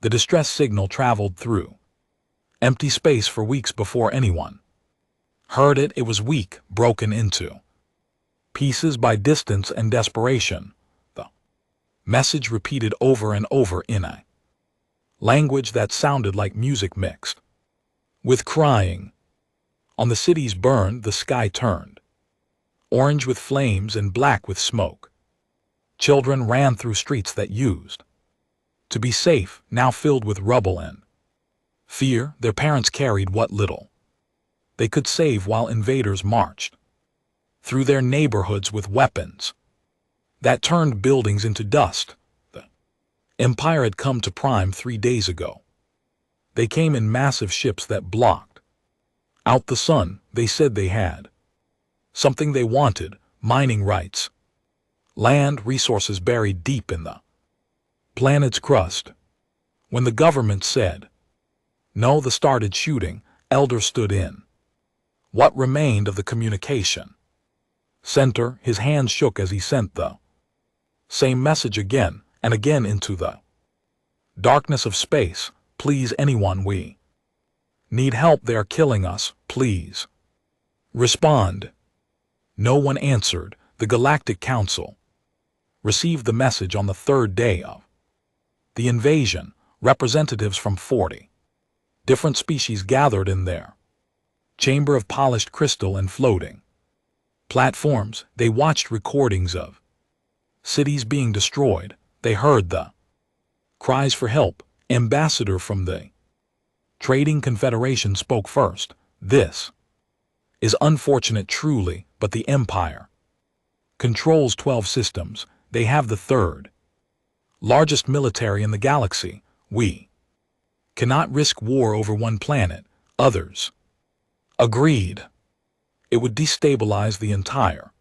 The distress signal traveled through empty space for weeks before anyone heard it. It was weak, broken into pieces by distance and desperation. The message repeated over and over in a language that sounded like music mixed with crying. On the cities burned, the sky turned orange with flames and black with smoke. Children ran through streets that used to be safe, now filled with rubble and fear. Their parents carried what little they could save while invaders marched through their neighborhoods with weapons that turned buildings into dust. The Empire had come to prime 3 days ago. They came in massive ships that blocked out the sun. They said they had something they wanted: mining rights, land, resources buried deep in the planet's crust. When the government said no, they started shooting. Elder stood in what remained of the communication center. His hands shook as he sent the same message again and again into the darkness of space. Please, anyone, we need help. They are killing us. Please respond. No one answered. The Galactic Council received the message on the 3rd day of the invasion. Representatives from 40 different species gathered in their chamber of polished crystal and floating platforms. They watched recordings of cities being destroyed. They heard the cries for help. Ambassador from the Trading Confederation spoke first. This is unfortunate truly, but the Empire controls 12 systems. They have the 3rd largest military in the galaxy. We cannot risk war over one planet. Others agreed. It would destabilize the entire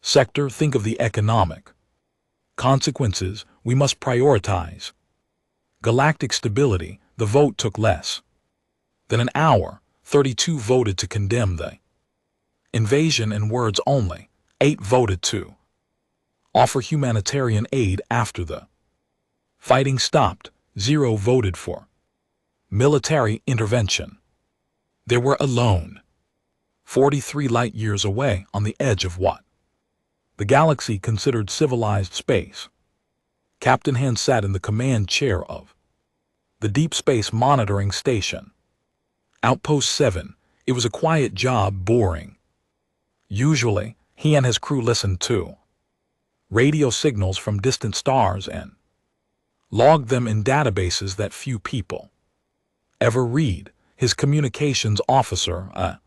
sector. Think of the economic consequences. We must prioritize galactic stability. The vote took less than an hour. 32 voted to condemn the invasion in words only. 8 voted to offer humanitarian aid after the fighting stopped. 0 voted for military intervention. There were alone 43 light years away on the edge of what the galaxy considered civilized space. Captain Hand sat in the command chair of the Deep Space Monitoring Station. Outpost 7. It was a quiet job, boring. Usually, he and his crew listened to radio signals from distant stars and logged them in databases that few people ever read. His communications officer, a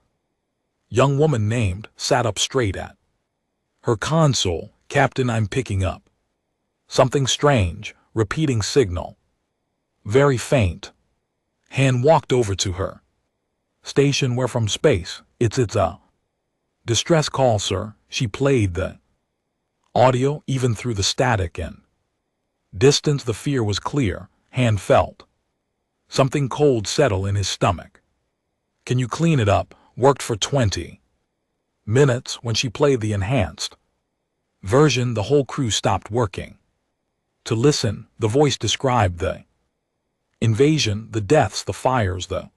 young woman named, sat up straight at her console. Captain, I'm picking up something strange. Repeating signal. Very faint. Han walked over to her station. Where from? Space. It's a distress call, sir. She played the audio even through the static and distance. The fear was clear. Han felt something cold settle in his stomach. Can you clean it up? Worked for 20 minutes. When she played the enhanced version, the whole crew stopped working to listen. The voice described the invasion, the deaths, the fires, the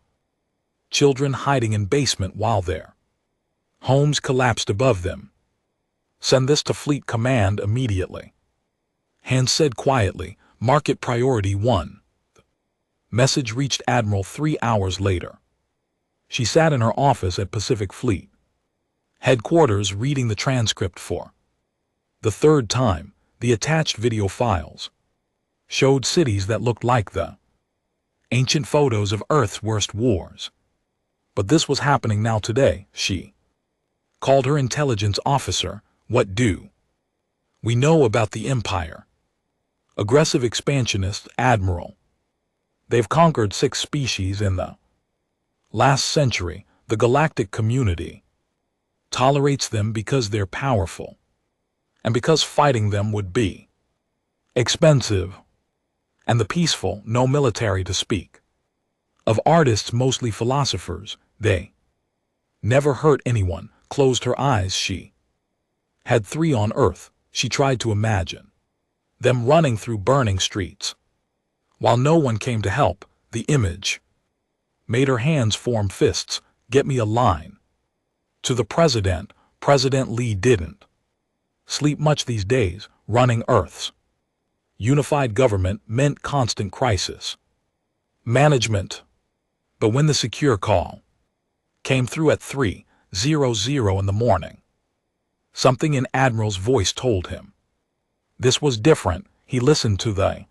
children hiding in basement while their homes collapsed above them. Send this to Fleet Command immediately. Han said quietly. Market Priority 1. The message reached Admiral 3 hours later. She sat in her office at Pacific Fleet headquarters reading the transcript for the 3rd time. The attached video files showed cities that looked like the ancient photos of Earth's worst wars. But this was happening now today. She called her intelligence officer. What do we know about the Empire? Aggressive expansionists, Admiral. They've conquered 6 species in the last century. The galactic community tolerates them because they're powerful, and because fighting them would be expensive. And the peaceful, no military to speak of. Artists, mostly philosophers. They never hurt anyone. Closed her eyes. She had 3 on Earth. She tried to imagine them running through burning streets While no one came to help, the image made her hands form fists. Get me a line. To the president, President Lee didn't sleep much these days, running Earth's unified government meant constant crisis management. But when the secure call came through at 3:00 in the morning, something in Admiral's voice told him this was different. He listened to the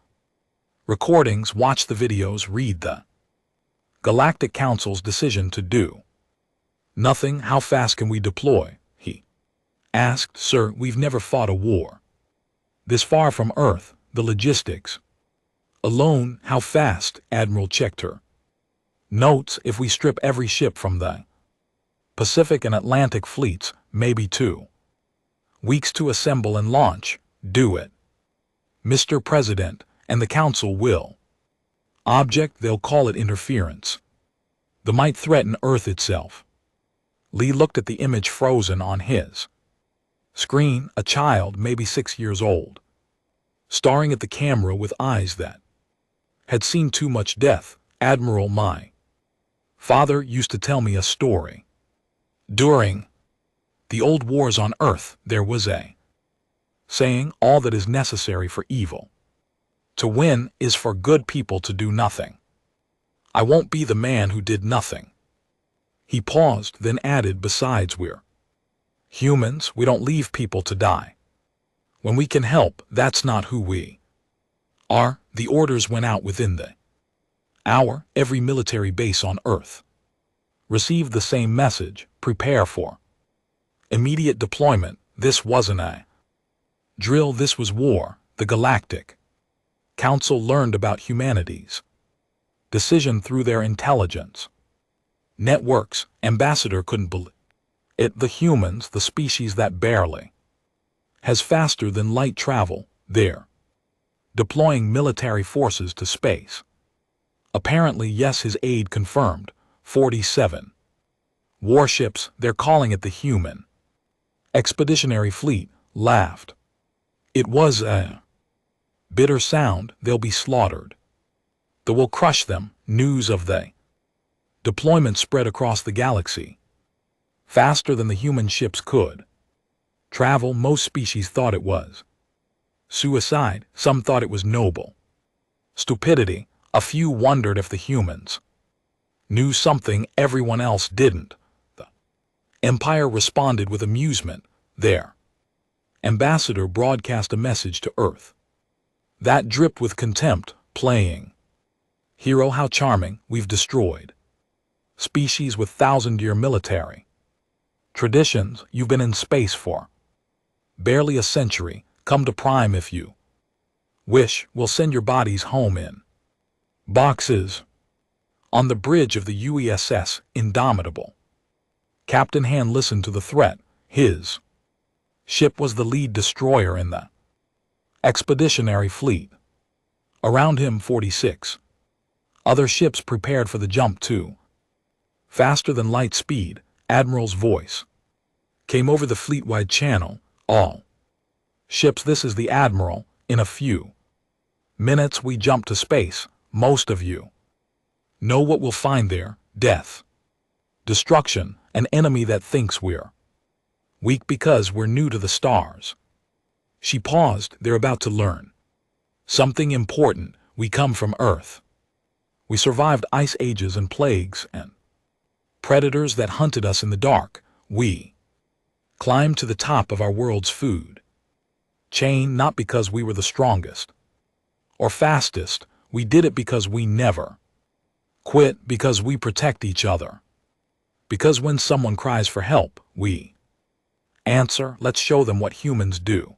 recordings, watched the videos, read the Galactic Council's decision to do nothing. How fast can we deploy? He asked. Sir, we've never fought a war this far from Earth. The logistics alone. How fast? Admiral checked her notes. If we strip every ship from the Pacific and Atlantic fleets, maybe 2 weeks to assemble and launch. Do it, Mr. President, and the Council will object. They'll call it interference. The might threaten Earth itself. Lee looked at the image frozen on his screen, a child, maybe 6 years old, staring at the camera with eyes that had seen too much death. Admiral, my father used to tell me a story. During the old wars on Earth, there was a saying, all that is necessary for evil to win is for good people to do nothing. I won't be the man who did nothing. He paused, then added, besides, we're humans. We don't leave people to die when we can help. That's not who we are. The orders went out within the hour. Every military base on Earth received the same message: prepare for immediate deployment. This wasn't a drill, this was war. The Galactic Council learned about humanity's decision through their intelligence networks. Ambassador couldn't believe it. The humans, the species that barely has faster than light travel, they're deploying military forces to space. Apparently, yes, his aide confirmed. 47 warships. They're calling it the Human Expeditionary Fleet. Laughed. It was a bitter sound. They'll be slaughtered. The will crush them. News of the deployment spread across the galaxy faster than the human ships could travel. Most species thought it was suicide. Some thought it was noble stupidity. A few wondered if the humans knew something everyone else didn't. The Empire responded with amusement. Their ambassador broadcast a message to Earth that dripped with contempt, playing hero. How charming. We've destroyed species with 1,000-year military traditions. You've been in space for barely a century. Come to Prime if you wish. We'll send your bodies home in boxes. On the bridge of the UESS Indomitable, Captain Han listened to the threat. His ship was the lead destroyer in the expeditionary fleet. Around him, 46 other ships prepared for the jump too. Faster than light speed, Admiral's voice came over the fleet-wide channel. All ships, this is the Admiral. In a few minutes we jump to space. Most of you know what we'll find there: death, destruction, an enemy that thinks we're weak because we're new to the stars. She paused. They're about to learn something important. We come from Earth. We survived ice ages and plagues and predators that hunted us in the dark. We climbed to the top of our world's food chain not because we were the strongest or fastest. We did it because we never quit, because we protect each other, because when someone cries for help, we answer. Let's show them what humans do.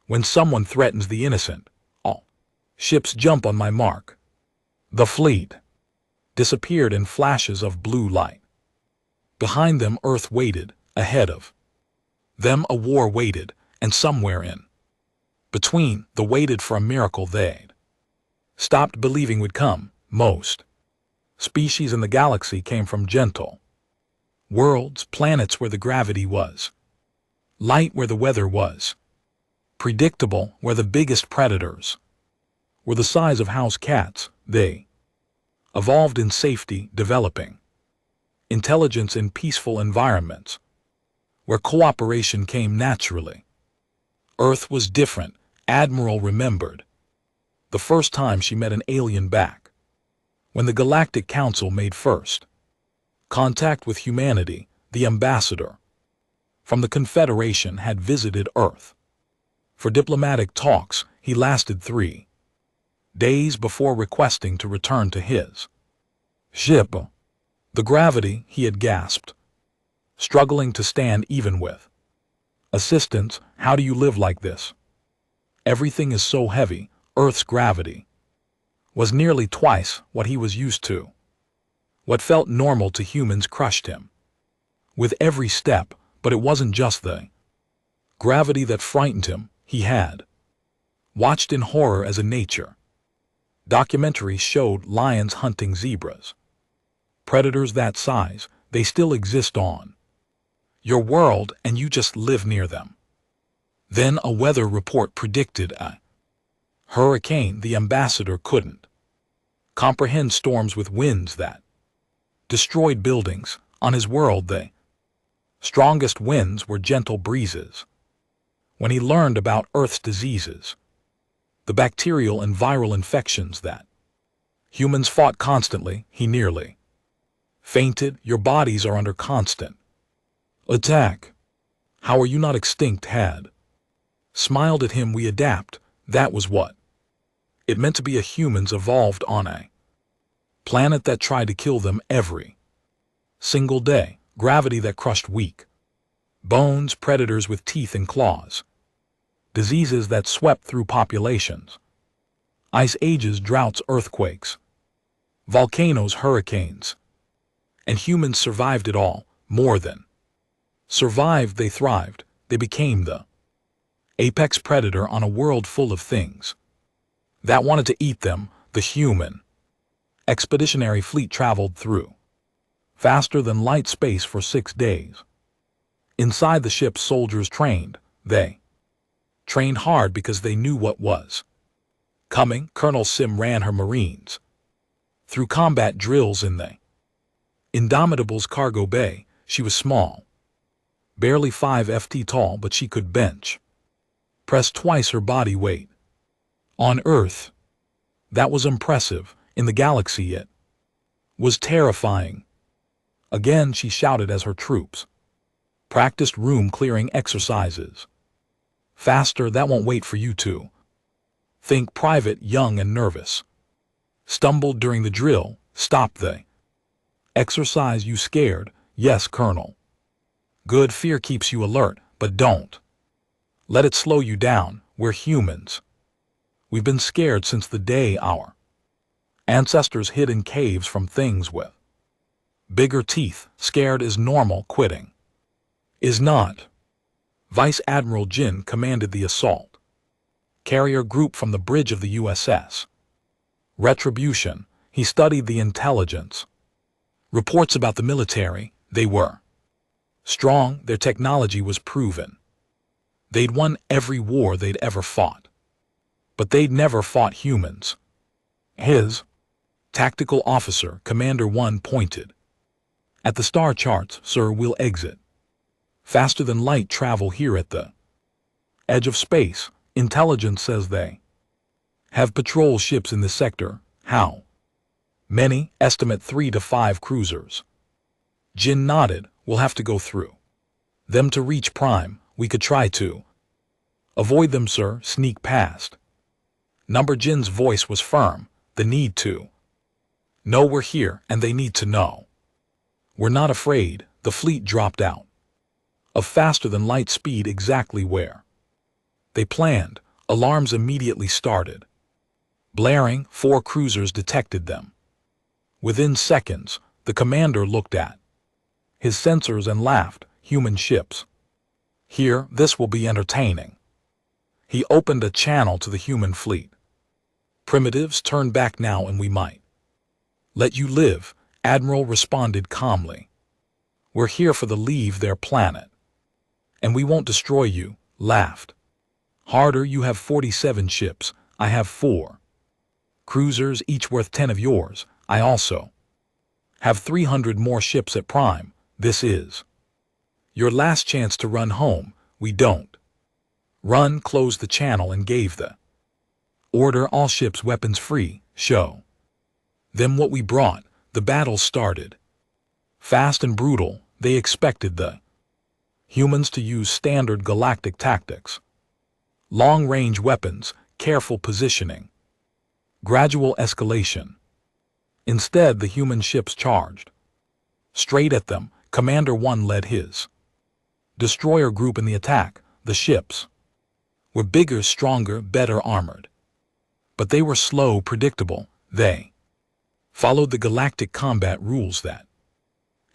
When someone threatens the innocent, all ships jump. On my mark. The fleet disappeared in flashes of blue light. Behind them, Earth waited. Ahead of them, a war waited, and somewhere in between, they waited for a miracle they'd stopped believing would come. Most species in the galaxy came from gentle worlds, planets where the gravity was light, where the weather was predictable, where the biggest predators were the size of house cats. They evolved in safety, developing intelligence in peaceful environments, where cooperation came naturally. Earth was different, Admiral remembered. The first time she met an alien back, when the Galactic Council made first contact with humanity, the ambassador from the Confederation had visited Earth. For diplomatic talks, he lasted 3 days before requesting to return to his ship. The gravity, he had gasped, struggling to stand even with assistance. How do you live like this? Everything is so heavy. Earth's gravity was nearly twice what he was used to. What felt normal to humans crushed him with every step, but it wasn't just the gravity that frightened him. He had watched in horror as a nature documentary showed lions hunting zebras. Predators that size, they still exist on your world and you just live near them. Then a weather report predicted a hurricane. The ambassador couldn't comprehend storms with winds that destroyed buildings. On his world, the strongest winds were gentle breezes. When he learned about Earth's diseases, the bacterial and viral infections that humans fought constantly, he nearly fainted. Your bodies are under constant attack. How are you not extinct? Had smiled at him. We adapt. That was what it meant to be a humans evolved on a planet that tried to kill them every single day. Gravity that crushed weak bones, predators with teeth and claws, diseases that swept through populations, ice ages, droughts, earthquakes, volcanoes, hurricanes, and humans survived it all. More than survived, they thrived. They became the apex predator on a world full of things that wanted to eat them. The human expeditionary fleet traveled through faster than light space for 6 days. Inside the ship, soldiers trained. They trained hard because they knew what was coming. Colonel Sim ran her Marines through combat drills in the Indomitable's cargo bay. She was small, barely 5 ft tall, but she could bench press twice her body weight. On Earth, that was impressive. In the galaxy, it was terrifying. Again, she shouted as her troops practiced room-clearing exercises. Faster, that won't wait for you to think. Private, young and nervous, stumbled during the drill. Stop the exercise. You scared? Yes, Colonel. Good. Fear keeps you alert, but don't let it slow you down. We're humans. We've been scared since the day our ancestors hid in caves from things with bigger teeth. Scared is normal. Quitting is not. Vice Admiral Jin commanded the assault carrier group from the bridge of the USS Retribution. He studied the intelligence reports about the military. They were strong. Their technology was proven. They'd won every war they'd ever fought, but they'd never fought humans. His tactical officer, Commander 1, pointed at the star charts. Sir, we'll exit faster than light travel here at the edge of space. Intelligence says they have patrol ships in this sector. How many? Estimate 3 to 5 cruisers. Jin nodded. We'll have to go through them to reach Prime. We could try to avoid them, sir. Sneak past. Number. Jin's voice was firm. The need to know we're here, and they need to know we're not afraid. The fleet dropped out of faster than light speed exactly where they planned. Alarms immediately started blaring. 4 cruisers detected them. Within seconds, the commander looked at his sensors and laughed. Human ships here. This will be entertaining. He opened a channel to the human fleet. Primitives, turn back now and we might let you live. Admiral responded calmly. We're here for the leave their planet, and we won't destroy you. Laughed harder. You have 47 ships. I have 4. Cruisers each worth 10 of yours. I also have 300 more ships at Prime. This is your last chance to run home. We don't run, closed the channel and gave the order all ships weapons free. Show them what we brought. The battle started. Fast and brutal. They expected the humans to use standard galactic tactics. Long-range weapons, careful positioning, gradual escalation. Instead, the human ships charged straight at them. Commander 1 led his destroyer group in the attack. The ships were bigger, stronger, better armored. But they were slow, predictable. They followed the galactic combat rules that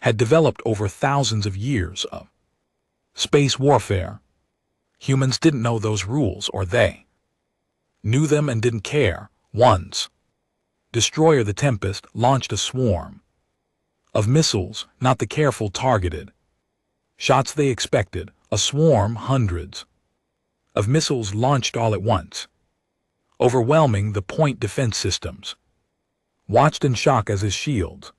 had developed over thousands of years of space warfare. Humans didn't know those rules, or they knew them and didn't care. Once Destroyer the Tempest launched a swarm of missiles, not the careful targeted shots they expected. A swarm, hundreds of missiles launched all at once, overwhelming the point defense systems. Watched in shock as his shields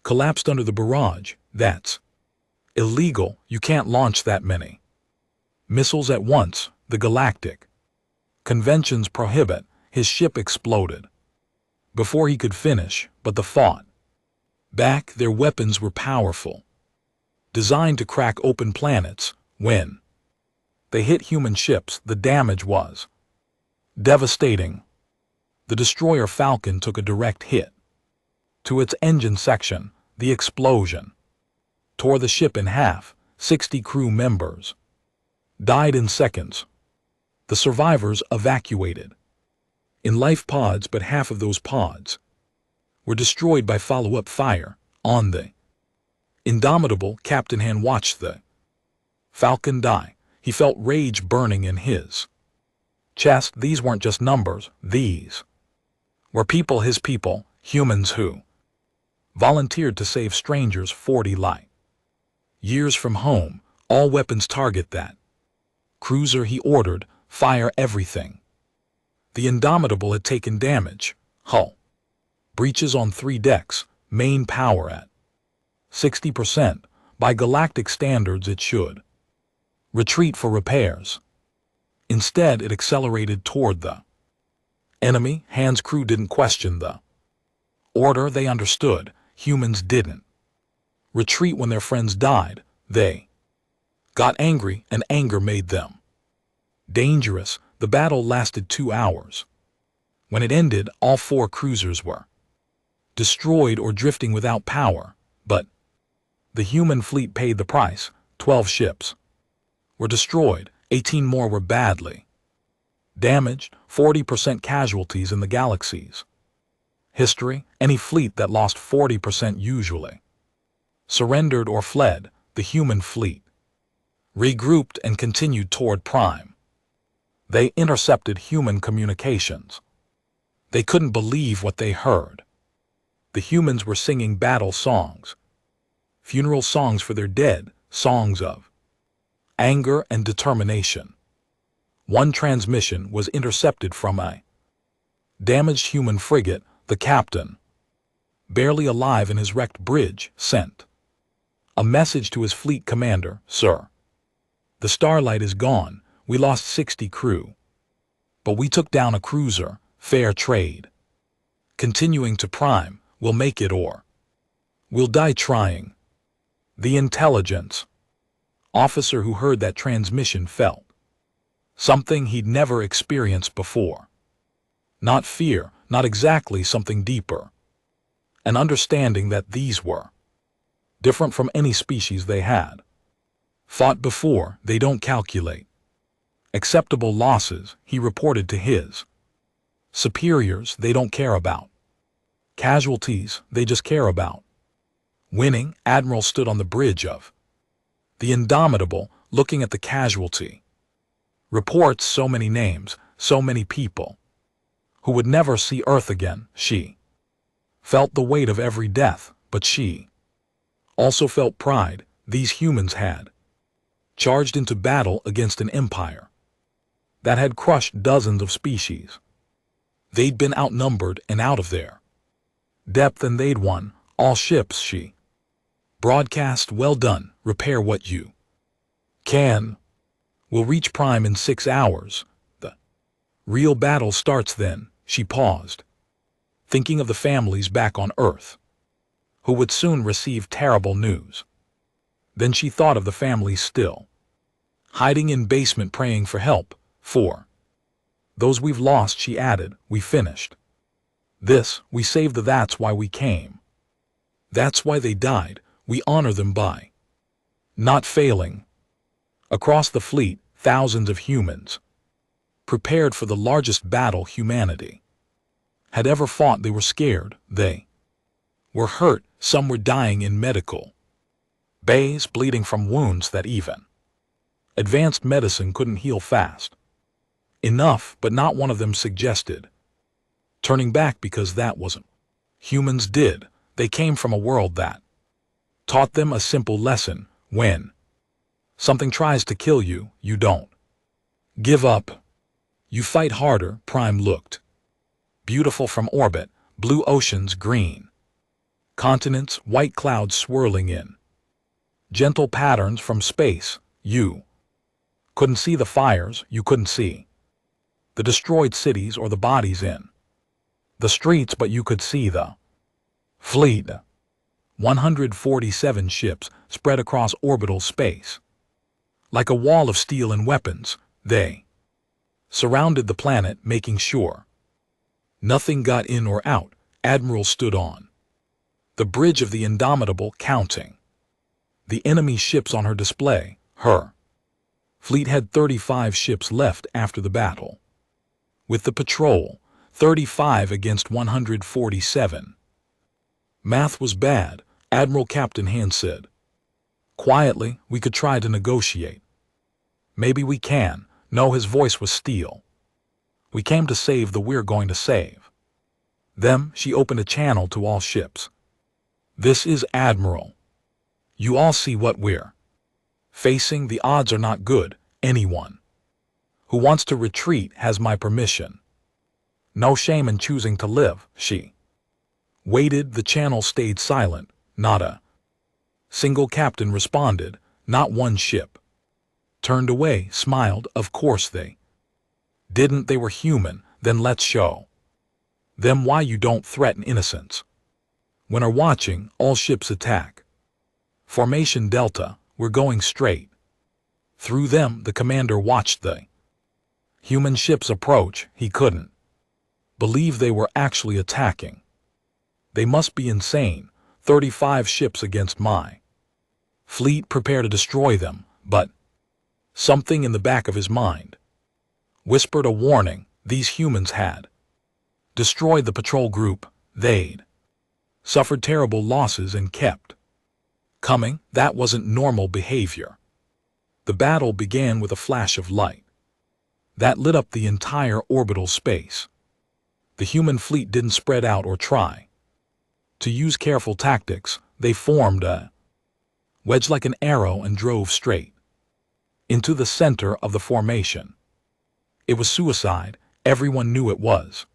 collapsed under the barrage. That's illegal. You can't launch that many missiles at once. The galactic conventions prohibit. His ship exploded before he could finish, but the fought back. Their weapons were powerful, designed to crack open planets. When they hit human ships, the damage was devastating. The destroyer Falcon took a direct hit to its engine section. The explosion tore the ship in half. 60 crew members died in seconds. The survivors evacuated in life pods, but half of those pods were destroyed by follow-up fire. On the indomitable Captain Han watched the Falcon die. He felt rage burning in his chest. These weren't just numbers. These were people, his people, humans who volunteered to save strangers 40 light years from home. All weapons target that cruiser, he ordered. Fire everything. The Indomitable had taken damage. Hull breaches on 3 decks. Main power at 60%. By galactic standards, it should retreat for repairs. Instead, it accelerated toward the enemy. Han's crew didn't question the order. They understood. Humans didn't retreat when their friends died. They got angry, and anger made them dangerous. The battle lasted 2 hours. When it ended, all 4 cruisers were destroyed or drifting without power. But the human fleet paid the price. 12 ships were destroyed. 18 more were badly damaged. 40% casualties in the galaxy's history. Any fleet that lost 40% usually surrendered or fled. The human fleet regrouped and continued toward Prime. They intercepted human communications. They couldn't believe what they heard. The humans were singing battle songs, funeral songs for their dead, songs of anger and determination. One transmission was intercepted from a damaged human frigate. The captain, barely alive in his wrecked bridge, sent a message to his fleet commander. Sir, the Starlight is gone. We lost 60 crew, but we took down a cruiser. Fair trade. Continuing to Prime. We'll make it, or we'll die trying. The intelligence officer who heard that transmission felt something he'd never experienced before. Not fear, not exactly, something deeper. An understanding that these were different from any species they had fought before. They don't calculate acceptable losses, he reported to his superiors. They don't care about casualties, they just care about winning. Admiral stood on the bridge of the Indomitable, looking at the casualty reports. So many names, so many people who would never see Earth again. She felt the weight of every death, but she also felt pride. These humans had charged into battle against an empire that had crushed dozens of species. They'd been outnumbered and out of there depth, and they'd won. All ships, she broadcast. Well done. Repair what you can. We'll reach Prime in 6 hours. The real battle starts then. She paused, thinking of the families back on Earth, who would soon receive terrible news. Then she thought of the families still hiding in basement praying for help. For those we've lost, she added, we finished this, we saved the. That's why we came. That's why they died. We honor them by not failing. Across the fleet, thousands of humans prepared for the largest battle humanity had ever fought. They were scared. They were hurt. Some were dying in medical bays, bleeding from wounds that even advanced medicine couldn't heal fast enough. But not one of them suggested turning back, because that wasn't humans did. They came from a world that taught them a simple lesson. When something tries to kill you, you don't give up. You fight harder. Prime looked beautiful from orbit. Blue oceans, green continents, white clouds swirling in gentle patterns from space. You couldn't see the fires. You couldn't see the destroyed cities or the bodies in the streets, but you could see the fleet. 147 ships spread across orbital space. Like a wall of steel and weapons, they surrounded the planet, making sure nothing got in or out. Admiral stood on the bridge of the Indomitable, counting the enemy ships on her display. Her fleet had 35 ships left after the battle. With the patrol, 35 against 147. Math was bad, Admiral Captain Hand said quietly. We could try to negotiate. Maybe we can. No, his voice was steel. We came to save the. We're going to save them. She opened a channel to all ships. This is Admiral. You all see what we're facing. The odds are not good. Anyone who wants to retreat has my permission. No shame in choosing to live. She waited. The channel stayed silent. Not a single captain responded. Not one ship turned away, smiled. Of course they didn't. They were human. Then let's show them why you don't threaten innocents. When are watching, all ships attack. Formation Delta. We're going straight through them. The commander watched the human ships approach. He couldn't believe they were actually attacking. They must be insane. 35 ships against my fleet. Prepare to destroy them. But something in the back of his mind whispered a warning. These humans had destroyed the patrol group. They'd suffered terrible losses and kept coming. That wasn't normal behavior. The battle began with a flash of light that lit up the entire orbital space. The human fleet didn't spread out or try to use careful tactics. They formed a wedge like an arrow and drove straight into the center of the formation. It was suicide. Everyone knew it was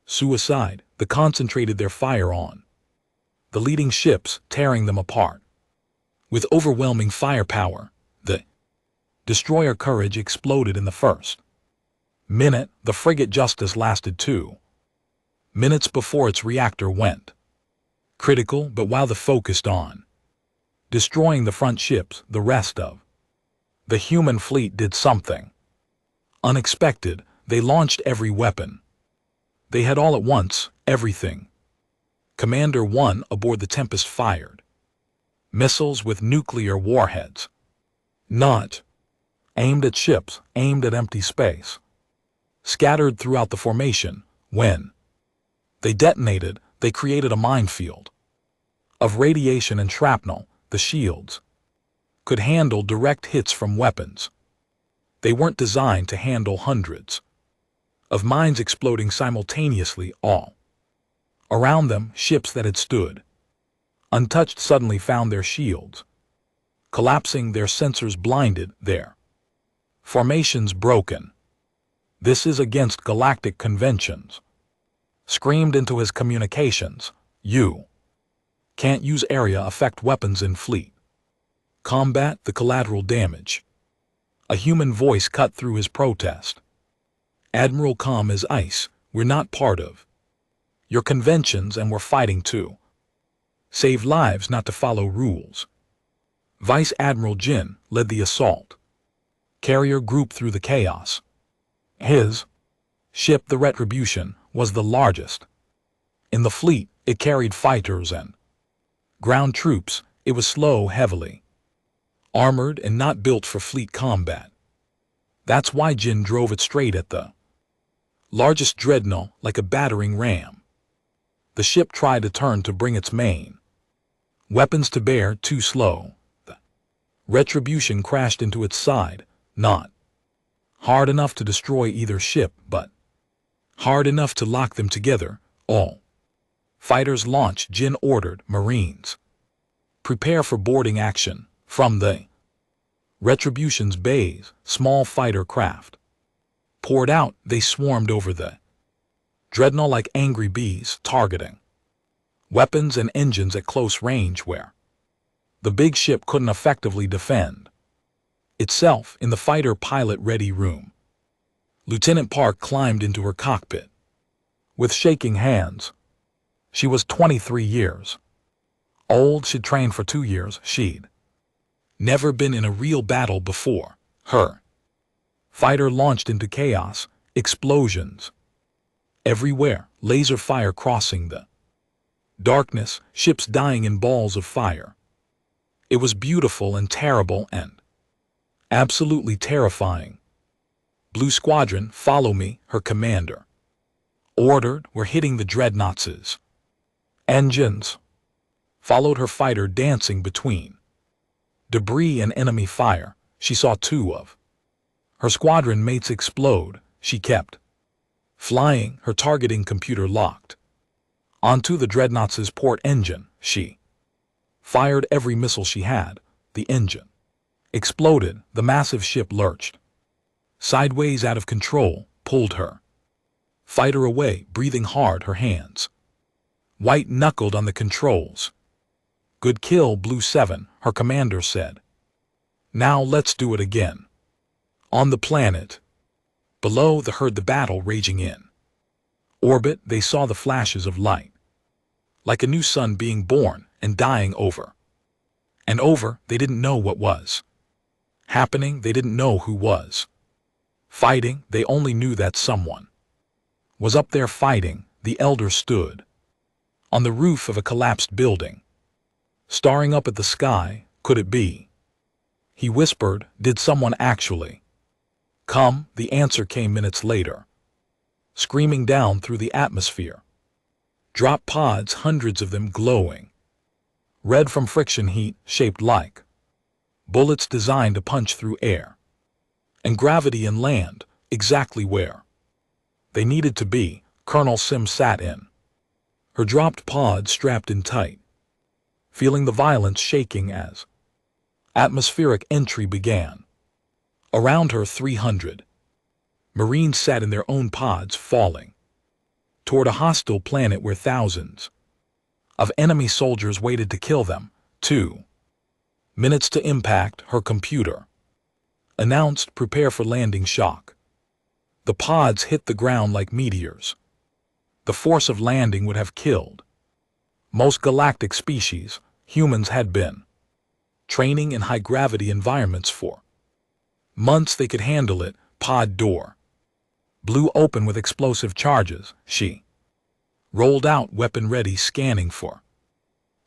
suicide. They concentrated their fire on the leading ships, tearing them apart. With overwhelming firepower, the destroyer Courage exploded in the first minute. The frigate Justice lasted 2 minutes before its reactor went critical. But while the focused on destroying the front ships, the rest of the human fleet did something unexpected. They launched every weapon they had all at once. Everything. Commander 1 aboard the Tempest fired missiles with nuclear warheads, not aimed at ships, aimed at empty space scattered throughout the formation. When they detonated, they created a minefield of radiation and shrapnel. The shields could handle direct hits from weapons. They weren't designed to handle hundreds of mines exploding simultaneously all around them. Ships that had stood untouched suddenly found their shields collapsing, their sensors blinded, their formations broken. This is against galactic conventions. screamed into his communications, "You can't use area effect weapons in fleet. Combat the collateral damage." A human voice cut through his protest. "Admiral, calm as ice, we're not part of your conventions and we're fighting to save lives, not to follow rules." Vice Admiral Jin led the assault carrier group through the chaos. His ship, the Retribution, was the largest in the fleet. It carried fighters and ground troops. It was slow, heavily armored, and not built for fleet combat. That's why Jin drove it straight at the largest dreadnought like a battering ram. The ship tried to turn to bring its main weapons to bear, too slow. The Retribution crashed into its side, not hard enough to destroy either ship, but hard enough to lock them together. All fighters launch, Jin ordered. Marines, prepare for boarding action. From the Retribution's bays, small fighter craft poured out. They swarmed over the dreadnought like angry bees, targeting weapons and engines at close range where the big ship couldn't effectively defend itself. In the fighter pilot ready room, Lieutenant Park climbed into her cockpit with shaking hands. She was 23 years old. She'd trained for 2 years. She'd never been in a real battle before. Her fighter launched into chaos, explosions everywhere, laser fire crossing the darkness, ships dying in balls of fire. It was beautiful and terrible and absolutely terrifying. "Blue Squadron, follow me," her commander ordered. "We're hitting the dreadnoughts." Engines followed her fighter, dancing between debris and enemy fire. She saw 2 of her squadron mates explode. She kept flying, her targeting computer locked onto the dreadnought's port engine. She fired every missile she had. The engine exploded. The massive ship lurched sideways, out of control, pulled her fighter away, breathing hard, her hands white-knuckled on the controls. "Good kill, Blue 7, her commander said. "Now let's do it again." On the planet below, they heard the battle raging in orbit. They saw the flashes of light, like a new sun being born and dying over and over. They didn't know what was happening. They didn't know who was fighting. They only knew that someone was up there fighting. The Elder stood on the roof of a collapsed building, staring up at the sky. "Could it be?" he whispered. "Did someone actually come?" The answer came minutes later, screaming down through the atmosphere. Drop pods, hundreds of them, glowing red from friction heat, shaped like bullets designed to punch through air and gravity and land exactly where they needed to be. Colonel Sim sat in her dropped pod, strapped in tight, feeling the violence shaking as atmospheric entry began. Around her, 300 Marines sat in their own pods, falling toward a hostile planet where thousands of enemy soldiers waited to kill them. 2 minutes to impact, her computer announced. "Prepare for landing shock." The pods hit the ground like meteors. The force of landing would have killed most galactic species. Humans had been training in high-gravity environments for months. They could handle it. Pod door blew open with explosive charges. She rolled out, weapon ready, scanning for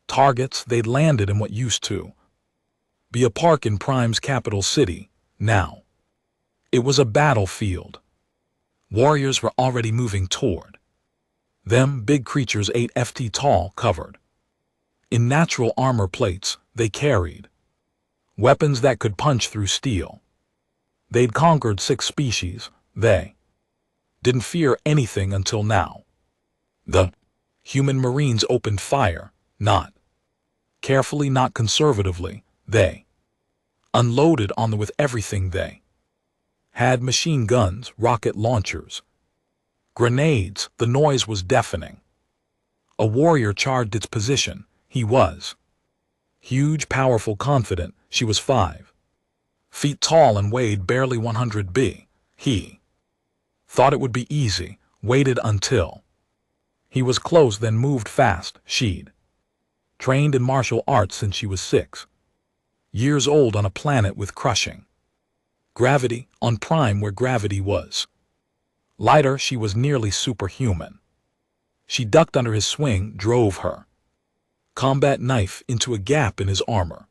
targets. They'd landed in what used to be a park in Prime's capital city. Now it was a battlefield. Warriors were already moving toward them, big creatures 8 feet tall, covered in natural armor plates. They carried weapons that could punch through steel. They'd conquered 6 species. They didn't fear anything until now. The human Marines opened fire, not carefully, not conservatively. They unloaded on them with everything they had: machine guns, rocket launchers, Grenades, the noise was deafening. A warrior charged its position. He was huge, powerful, confident. She was 5 feet tall and weighed barely 100 b. He thought it would be easy, waited until he was close, then moved fast. She'd trained in martial arts since she was 6 years old on a planet with crushing gravity, on Prime where gravity was lighter. She was nearly superhuman. She ducked under his swing, drove her combat knife into a gap in his armor,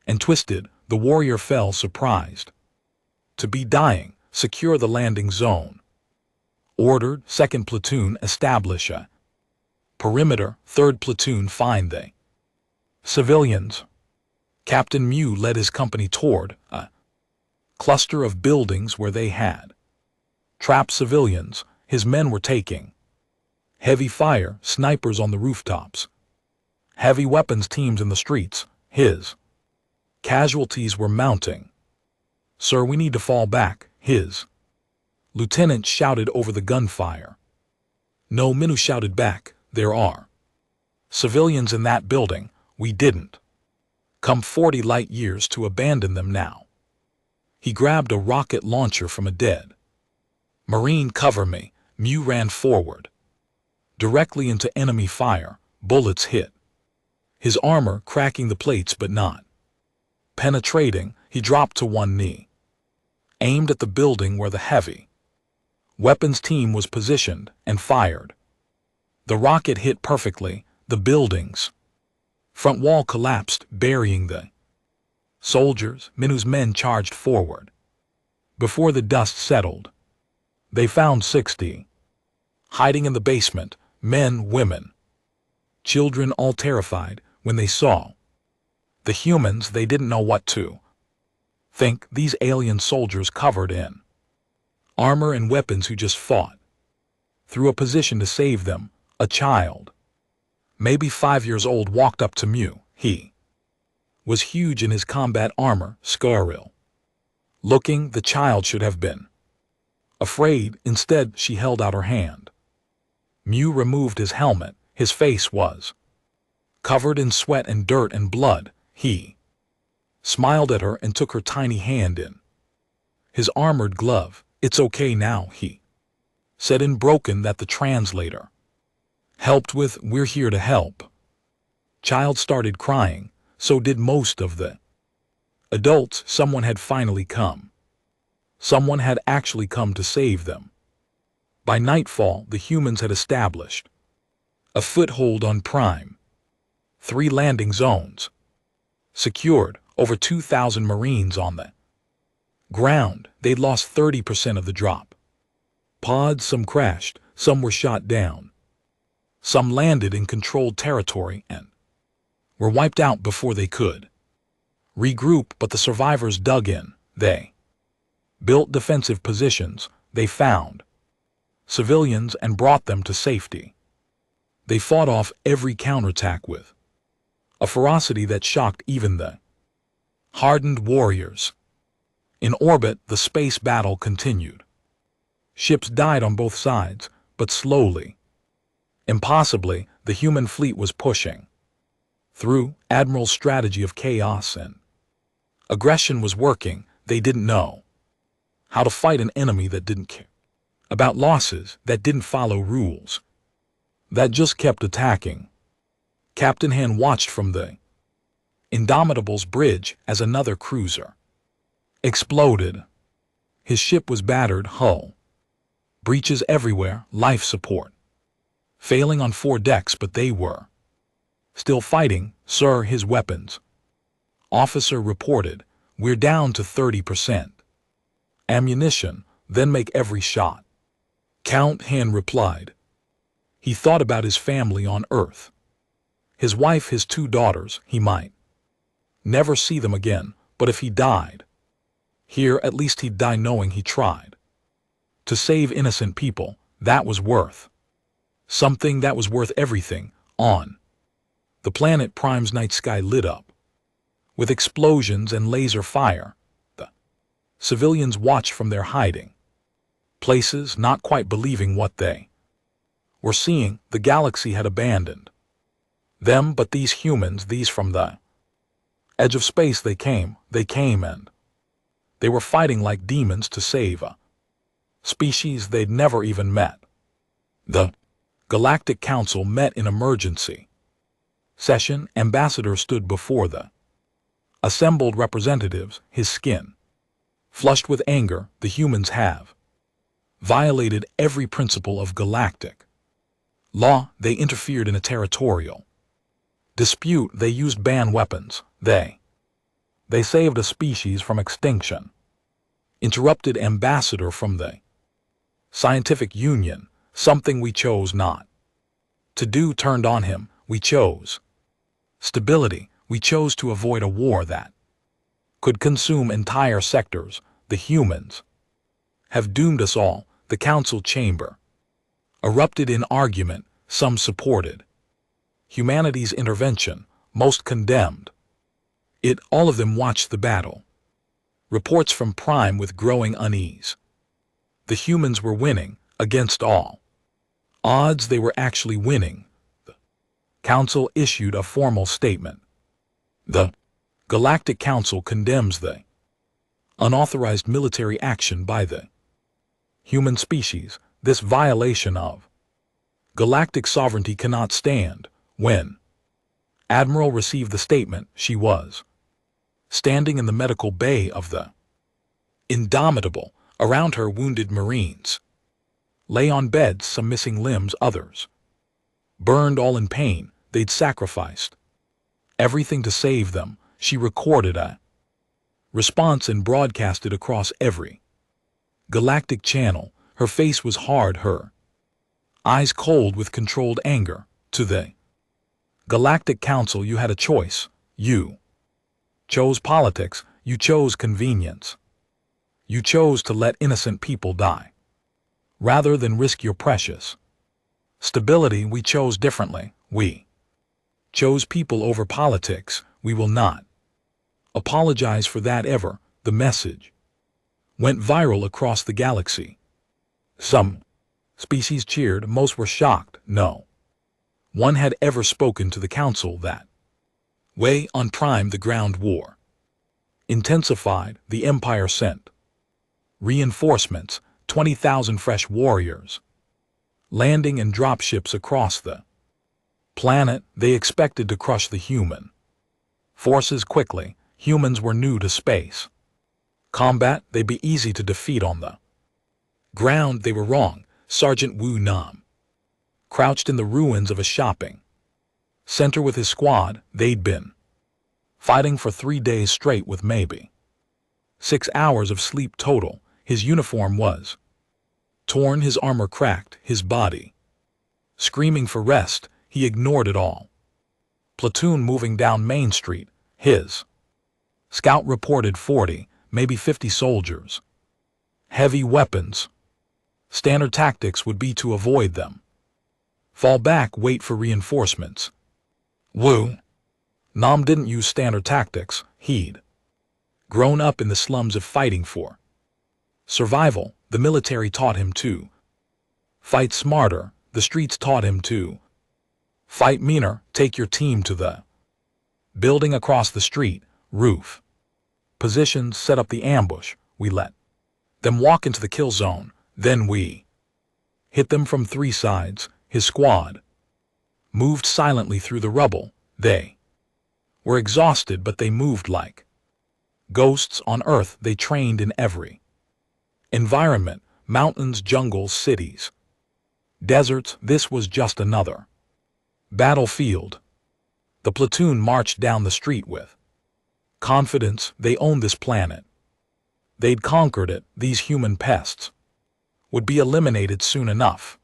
and twisted. The warrior fell, surprised to be dying. Secure the landing zone. Ordered. 2nd Platoon, establish a perimeter. 3rd Platoon, find the civilians. Captain Mew led his company toward a cluster of buildings where they had trapped civilians. His men were taking heavy fire, snipers on the rooftops, heavy weapons teams in the streets. His casualties were mounting. "Sir, we need to fall back," his lieutenant shouted over the gunfire. No, Minu shouted back, "There are civilians in that building. We didn't come 40 light years to abandon them now." He grabbed a rocket launcher from a dead Marine. "Cover me." Mew ran forward, directly into enemy fire. Bullets hit his armor, cracking the plates but not penetrating. He dropped to one knee, aimed at the building where the heavy weapons team was positioned, and fired. The rocket hit perfectly. The building's front wall collapsed, burying the soldiers. Minu's men charged forward. Before the dust settled, they found 60 hiding in the basement, men, women, children, all terrified. When they saw the humans, they didn't know what to think. These alien soldiers covered in armor and weapons who just fought through a position to save them. A child, maybe 5 years old, walked up to Mew. He was huge in his combat armor, scurril looking. The child should have been afraid. Instead, she held out her hand. Mew removed his helmet. His face was covered in sweat and dirt and blood. He smiled at her and took her tiny hand in his armored glove. "It's okay now," he said in broken that the translator helped with. "We're here to help." Child started crying. So did most of the adults. Someone had finally come. Someone had actually come to save them. By nightfall, the humans had established a foothold on Prime. 3 landing zones secured. Over 2,000 Marines on the ground. They'd lost 30% of the drop pods. Some crashed, some were shot down, some landed in controlled territory and were wiped out before they could regroup. But the survivors dug in. They built defensive positions. They found civilians and brought them to safety. They fought off every counterattack with a ferocity that shocked even the hardened warriors. In orbit, the space battle continued. Ships died on both sides, but slowly, impossibly, the human fleet was pushing through. Admiral's strategy of chaos and aggression was working. They didn't know how to fight an enemy that didn't care about losses, that didn't follow rules, that just kept attacking. Captain Han watched from the Indomitable's bridge as another cruiser exploded. His ship was battered, hull breaches everywhere, life support failing on 4 decks, but they were still fighting. "Sir," his weapons officer reported, "we're down to 30% ammunition." "Then make every shot count," Han replied. He thought about his family on Earth, his wife, his 2 daughters. He might never see them again, but if he died here, at least he'd die knowing he tried to save innocent people. That was worth something. That was worth everything. On the planet Prime's night sky lit up with explosions and laser fire. The civilians watched from their hiding Places not quite believing what they were seeing. The galaxy had abandoned them, but these humans, these from the edge of space, they came and they were fighting like demons to save a species they'd never even met. The Galactic Council met in emergency session. Ambassador stood before the assembled representatives, his skin flushed with anger. The humans have violated every principle of galactic law. They interfered in a territorial dispute. They used banned weapons. They saved a species from extinction. Interrupted ambassador from the Scientific Union. Something we chose not to do. Turned on him. We chose stability. We chose to avoid a war that could consume entire sectors. The humans have doomed us all. The council chamber erupted in argument. Some supported humanity's intervention, most condemned it. All of them watched the battle. Reports from Prime with growing unease. The humans were winning. Against all odds, they were actually winning. The council issued a formal statement. The Galactic Council condemns the unauthorized military action by the human species. This violation of galactic sovereignty cannot stand. When Admiral received the statement, she was standing in the medical bay of the Indomitable. Around her, wounded Marines lay on beds, some missing limbs, others burned, all in pain. They'd sacrificed everything to save them. She recorded a response and broadcasted across every galactic channel. Her face was hard, her eyes cold with controlled anger. To the Galactic Council, you had a choice. You chose politics. You chose convenience. You chose to let innocent people die rather than risk your precious stability. We chose differently. We chose people over politics. We will not apologize for that ever. The message went viral across the galaxy. Some species cheered. Most were shocked. No one had ever spoken to the council that way. On Prime, the ground war intensified. The Empire sent reinforcements, 20,000 fresh warriors, landing and dropships across the planet. They expected to crush the human forces quickly. Humans were new to space combat. They'd be easy to defeat on the ground. They were wrong. Sergeant Wu Nam crouched in the ruins of a shopping center with his squad. They'd been fighting for 3 days straight with maybe 6 hours of sleep total. His uniform was torn, his armor cracked, his body screaming for rest. He ignored it all. Platoon moving down Main Street. His scout reported 40, maybe 50 soldiers. Heavy weapons. Standard tactics would be to avoid them. Fall back, wait for reinforcements. Wu Nam didn't use standard tactics. He'd grown up in the slums of fighting for survival. The military taught him to fight smarter. The streets taught him to fight meaner. Take your team to the building across the street. Roof positions, set up the ambush. We let them walk into the kill zone. Then we hit them from 3 sides. His squad moved silently through the rubble. They were exhausted, but they moved like ghosts on Earth. They trained in every environment. Mountains, jungles, cities, deserts. This was just another battlefield. The platoon marched down the street with confidence. They owned this planet. They'd conquered it. These human pests would be eliminated soon enough.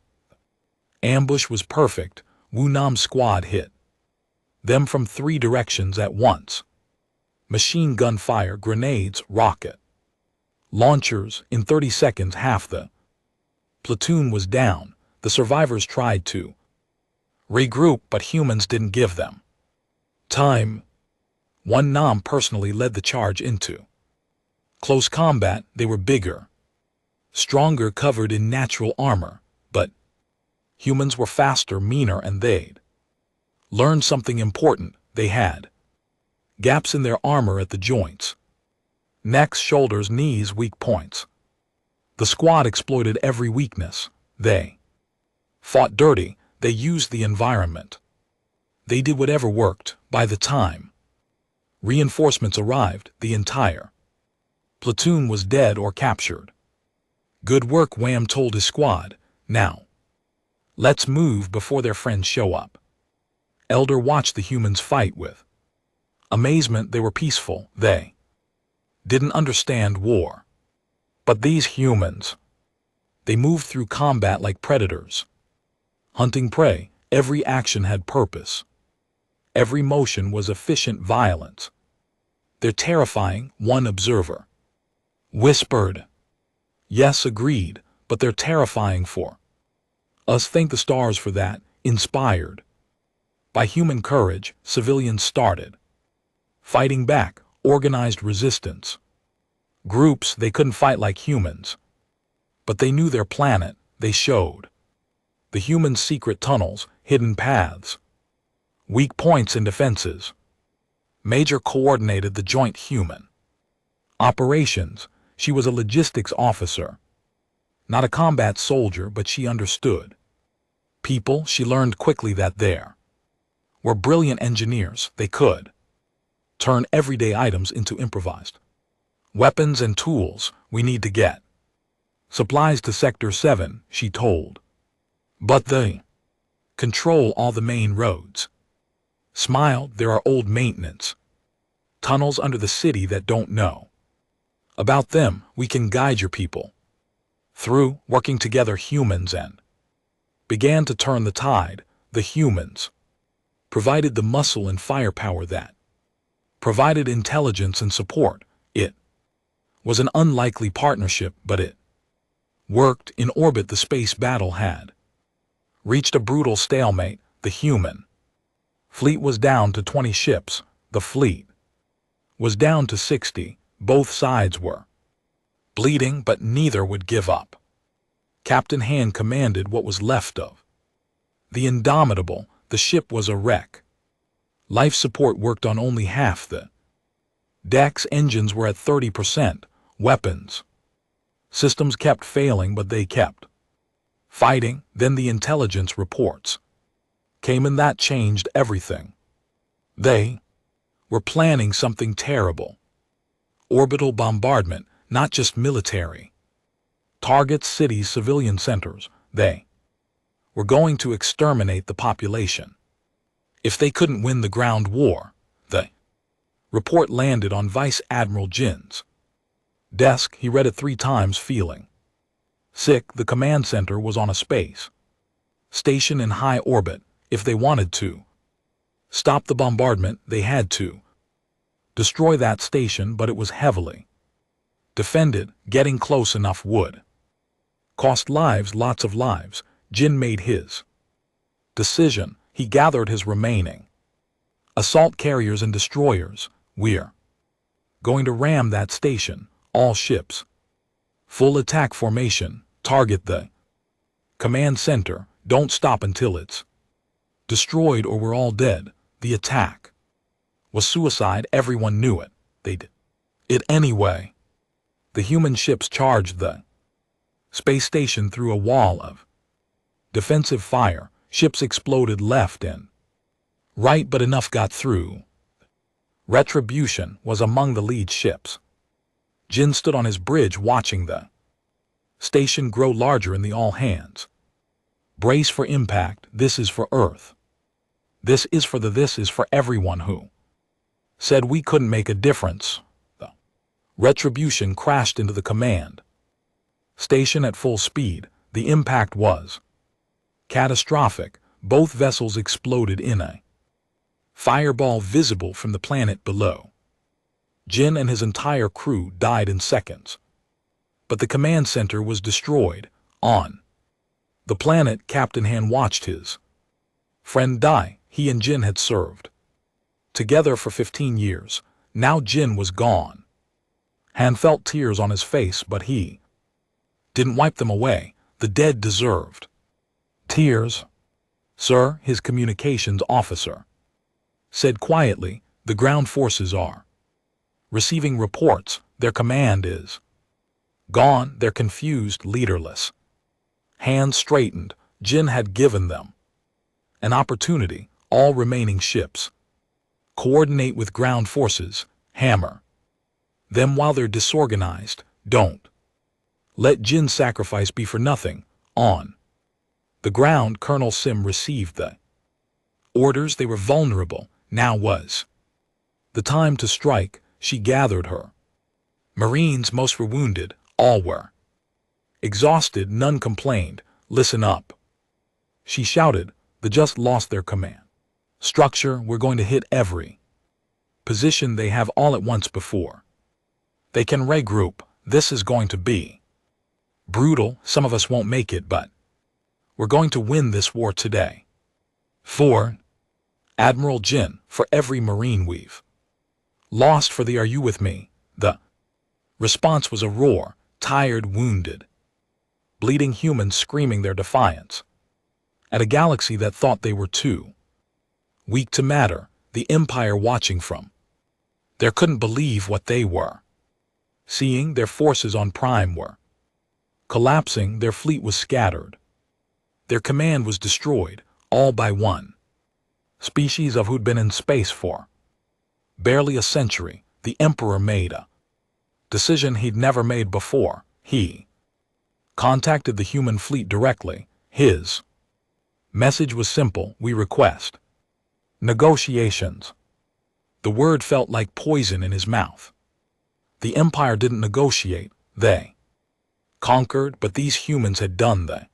Ambush was perfect. Wu Nam's squad hit them from 3 directions at once. Machine gun fire, grenades, rocket launchers. In 30 seconds, half the platoon was down. The survivors tried to regroup, but humans didn't give them time. Wu Nam personally led the charge into close combat. They were bigger, stronger, covered in natural armor, but humans were faster, meaner, and they'd learned something important. They had gaps in their armor at the joints, necks, shoulders, knees, weak points. The squad exploited every weakness. They fought dirty. They used the environment. They did whatever worked. By the time reinforcements arrived, the entire platoon was dead or captured. Good work, Wham told his squad. Now, let's move before their friends show up. Elder watched the humans fight with amazement. They were peaceful. They didn't understand war. But these humans, they moved through combat like predators, hunting prey. Every action had purpose. Every motion was efficient violence. They're terrifying, one observer whispered. Yes, agreed, but they're terrifying for us. Thank the stars for that. Inspired by human courage, civilians started fighting back, organized resistance. Groups, they couldn't fight like humans, but they knew their planet. They showed the humans' secret tunnels, hidden paths, weak points and defenses. Major coordinated the joint human operations. She was a logistics officer, not a combat soldier, but she understood people. She learned quickly that there were brilliant engineers. They could turn everyday items into improvised weapons and tools. We need to get supplies to Sector 7, she told. But they control all the main roads. Smiled. There are old maintenance tunnels under the city that don't know about them. We can guide your people through. Working together, humans and began to turn the tide. The humans provided the muscle and firepower that provided intelligence and support. It was an unlikely partnership, but it worked. In orbit, the space battle had reached a brutal stalemate. The human fleet was down to 20 ships. The fleet was down to 60. Both sides were bleeding, but neither would give up. Captain Han commanded what was left of the Indomitable. The ship was a wreck. Life support worked on only half the decks. Engines were at 30%. Weapons systems kept failing, but they kept fighting. Then the intelligence reports came, and that changed everything. They were planning something terrible. Orbital bombardment, not just military targets, cities, civilian centers. They were going to exterminate the population. If they couldn't win the ground war, the report landed on Vice Admiral Jin's desk. He read it 3 times, feeling sick. The command center was on a space station in high orbit. If they wanted to stop the bombardment, they had to destroy that station, but it was heavily defended. Getting close enough would cost lives, lots of lives. Jin made his decision. He gathered his remaining assault carriers and destroyers. We're going to ram that station. All ships. Full attack formation. Target the command center. Don't stop until it's destroyed or we're all dead. The attack was suicide. Everyone knew it. They did it anyway. The human ships charged the space station through a wall of defensive fire. Ships exploded left and right, but enough got through. Retribution was among the lead ships. Jin stood on his bridge watching the station grow larger in the all hands. Brace for impact. This is for Earth. This is for everyone who said we couldn't make a difference. The Retribution crashed into the command station at full speed. The impact was catastrophic. Both vessels exploded in a fireball visible from the planet below. Jin and his entire crew died in seconds. But the command center was destroyed. On the planet, Captain Han watched his friend die. He and Jin had served together for 15 years. Now Jin was gone. Han felt tears on his face, but he didn't wipe them away. The dead deserved tears. Sir, his communications officer said quietly, the ground forces are receiving reports. Their command is gone. They're confused, leaderless. Hands straightened. Jin had given them an opportunity. All remaining ships coordinate with ground forces. Hammer them while they're disorganized. Don't let Jin's sacrifice be for nothing. On the ground, Colonel Sim received the orders. They were vulnerable. Now was the time to strike. She gathered her Marines. Most were wounded. All were exhausted. None complained. Listen up, she shouted. They just lost their command structure. We're going to hit every position they have all at once before they can regroup. This is going to be brutal. Some of us won't make it, but we're going to win this war today. For Admiral Jin, for every Marine we've lost, for the are you with me? The response was a roar. Tired, wounded, bleeding humans screaming their defiance at a galaxy that thought they were too weak to matter. The Empire watching from there couldn't believe what they were seeing. Their forces on Prime were collapsing. Their fleet was scattered. Their command was destroyed, all by one species of who'd been in space for barely a century. The Emperor made a decision he'd never made before. He contacted the human fleet directly. His message was simple. We request negotiations. The word felt like poison in his mouth. The Empire didn't negotiate. They conquered, but these humans had done the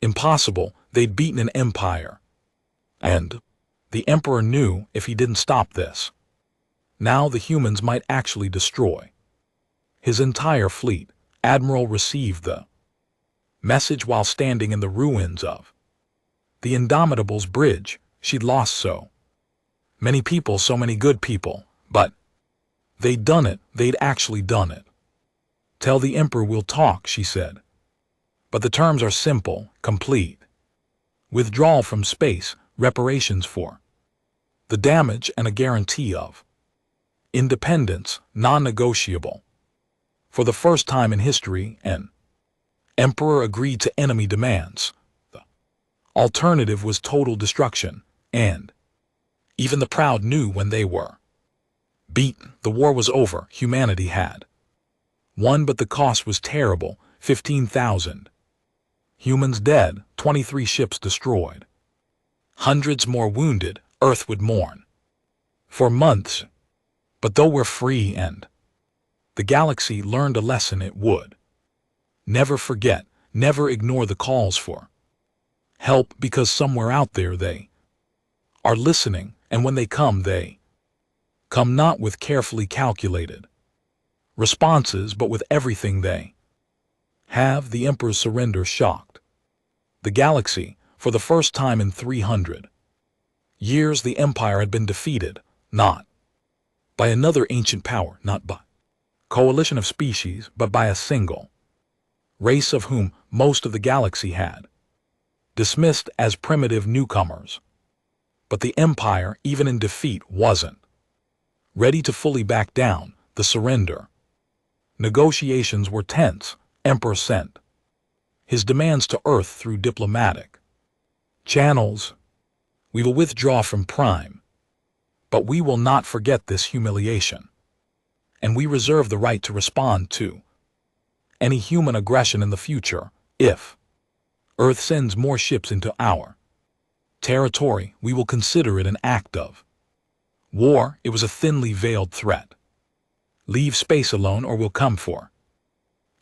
impossible. They'd beaten an empire. And the Emperor knew if he didn't stop this, now the humans might actually destroy his entire fleet. Admiral received the message while standing in the ruins of the Indomitable's bridge. She'd lost so many people, so many good people, but they'd done it. They'd actually done it. Tell the Emperor we'll talk, she said. But the terms are simple, complete withdrawal from space, reparations for the damage, and a guarantee of independence, non-negotiable. For the first time in history, an emperor agreed to enemy demands. The alternative was total destruction, and even the proud knew when they were beaten. The war was over. Humanity had won, but the cost was terrible. 15,000 humans dead, 23 ships destroyed, hundreds more wounded. Earth would mourn for months. But though we're free and the galaxy learned a lesson it would never forget, never ignore the calls for help, because somewhere out there they are listening, and when they come not with carefully calculated responses, but with everything they have. The Emperor's surrender shocked the galaxy. For the first time in 300 years, the Empire had been defeated, not by another ancient power, not by coalition of species, but by a single race of whom most of the galaxy had dismissed as primitive newcomers. But the Empire, even in defeat, wasn't ready to fully back down. The surrender negotiations were tense. Emperor sent his demands to Earth through diplomatic channels. We will withdraw from Prime, but we will not forget this humiliation, and we reserve the right to respond to any human aggression in the future. If Earth sends more ships into our territory, we will consider it an act of war. It was a thinly veiled threat. Leave space alone or we'll come for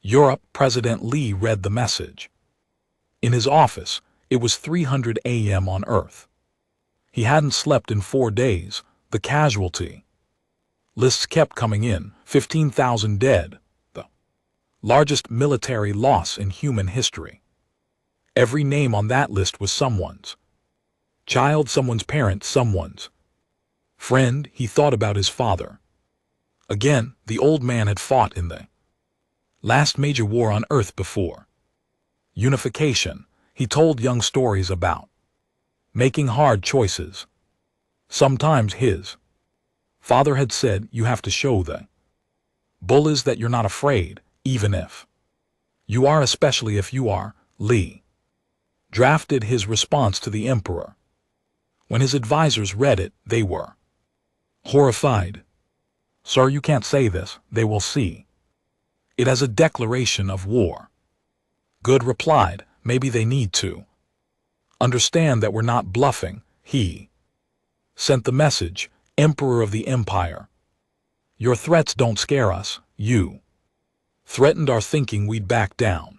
Europe. President Lee read the message in his office. It was 3:00 a.m. on Earth. He hadn't slept in 4 days. The casualty lists kept coming in. 15,000 dead, the largest military loss in human history. Every name on that list was someone's child, someone's parent, someone's friend. He thought about his father. Again, the old man had fought in the Last major war on Earth before unification, he told young stories about making hard choices. Sometimes his father had said, you have to show the bullies that you're not afraid, even if you are, especially if you are. Lee drafted his response to the emperor. When his advisors read it, they were horrified. Sir, you can't say this, they will see it as a declaration of war. Good replied, maybe they need to understand that we're not bluffing. He sent the message, Emperor of the Empire. Your threats don't scare us, you threatened our thinking we'd back down.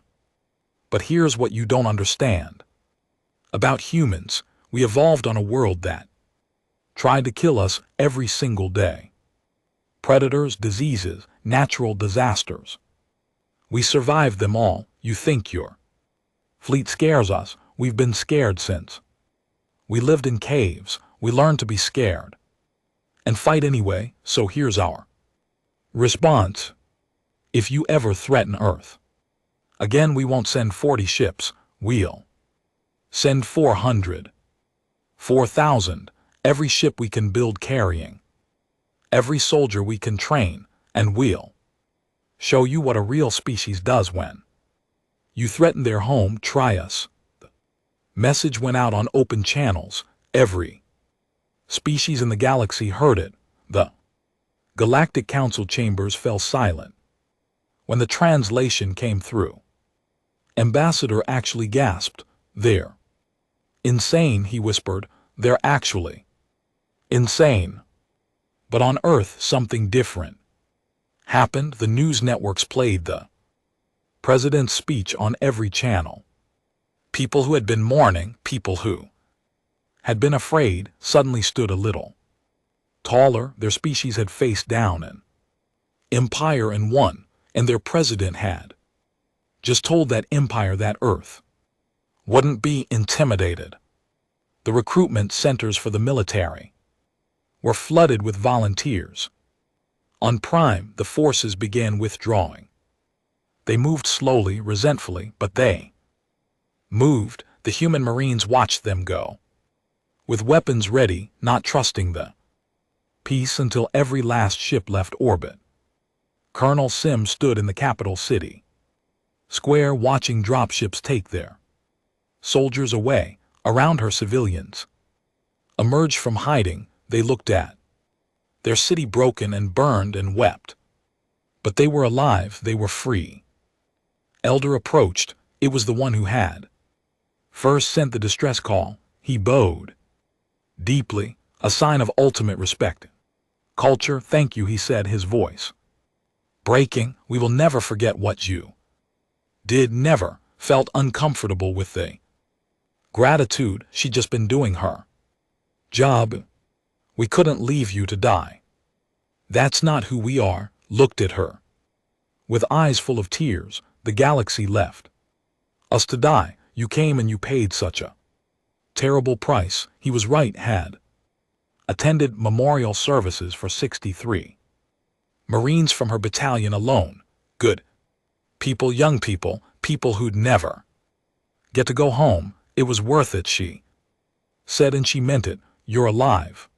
But here's what you don't understand. About humans, we evolved on a world that tried to kill us every single day. Predators, diseases, natural disasters. We survived them all. You think your fleet scares us? We've been scared since we lived in caves. We learned to be scared and fight anyway, so here's our response. If you ever threaten Earth again, we won't send 40 ships, we'll send 400, 4,000, every ship we can build carrying, every soldier we can train, and we'll show you what a real species does when you threaten their home. Try us. The message went out on open channels. Every species in the galaxy heard it. The Galactic Council chambers fell silent. When the translation came through, Ambassador actually gasped. They're insane, he whispered. They're actually insane. But on Earth, something different happened. The news networks played the president's speech on every channel. People who had been mourning, people who had been afraid, suddenly stood a little taller. Their species had faced down an empire and won, and their president had just told that empire that Earth wouldn't be intimidated. The recruitment centers for the military were flooded with volunteers. On Prime, the forces began withdrawing. They moved slowly, resentfully, but they moved. The human Marines watched them go, with weapons ready, not trusting the peace until every last ship left orbit. Colonel Sim stood in the capital city square watching dropships take their soldiers away. Around her, civilians emerged from hiding. They looked at their city broken and burned and wept. But they were alive, they were free. Elder approached. It was the one who had first sent the distress call. He bowed deeply, a sign of ultimate respect. Culture, thank you, he said, his voice breaking. We will never forget what you did. Never felt uncomfortable with the gratitude. She'd just been doing her job. We couldn't leave you to die. That's not who we are. Looked at her with eyes full of tears. The galaxy left us to die. You came and you paid such a terrible price. He was right. Had attended memorial services for 63 Marines from her battalion alone. Good people, young people, people who'd never get to go home. It was worth it, she said, and she meant it. You're alive.